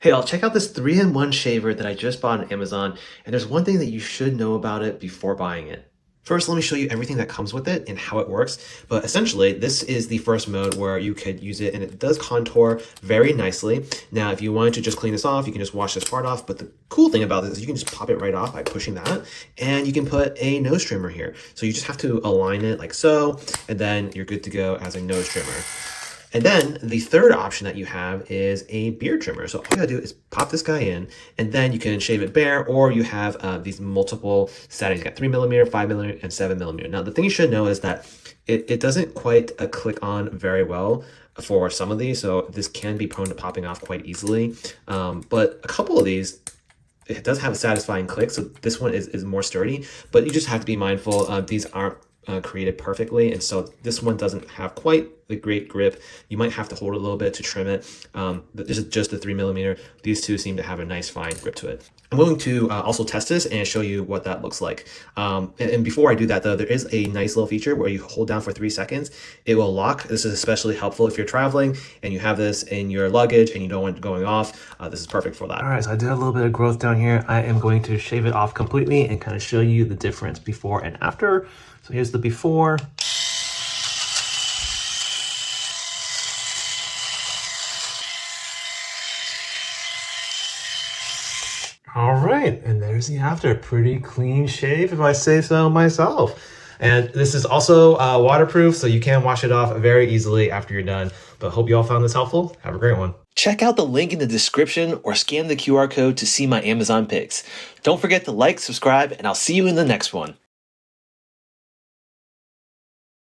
Hey, I'll check out this 3-in-1 shaver that I just bought on Amazon, and there's one thing that you should know about it before buying it. First, let me show you everything that comes with it and how it works. But essentially, this is the first mode where you could use it, and it does contour very nicely. Now, if you wanted to just clean this off, you can just wash this part off. But the cool thing about this is you can just pop it right off by pushing that, and you can put a nose trimmer here. So you just have to align it like so, and then you're good to go as a nose trimmer. And then the third option that you have is a beard trimmer. So all you gotta do is pop this guy in, and then you can shave it bare, or you have these multiple settings. You got 3mm, 5mm, and 7mm. Now the thing you should know is that it doesn't quite click on very well for some of these, so this can be prone to popping off quite easily. But a couple of these, it does have a satisfying click, so this one is more sturdy, but you just have to be mindful these aren't created perfectly, and so this one doesn't have quite the great grip. You might have to hold it a little bit to trim it. This is just the 3mm. These two seem to have a nice fine grip to it. I'm going to also test this and show you what that looks like. And before I do that though, there is a nice little feature where you hold down for 3 seconds. It will lock. This is especially helpful if you're traveling and you have this in your luggage and you don't want it going off. This is perfect for that. All right, so I did a little bit of growth down here. I am going to shave it off completely and kind of show you the difference before and after. So here's the before. All right, and there's the after. Pretty clean shave, if I say so myself. And this is also waterproof, so you can wash it off very easily after you're done. But hope you all found this helpful. Have a great one. Check out the link in the description or scan the QR code to see my Amazon picks. Don't forget to like, subscribe, and I'll see you in the next one.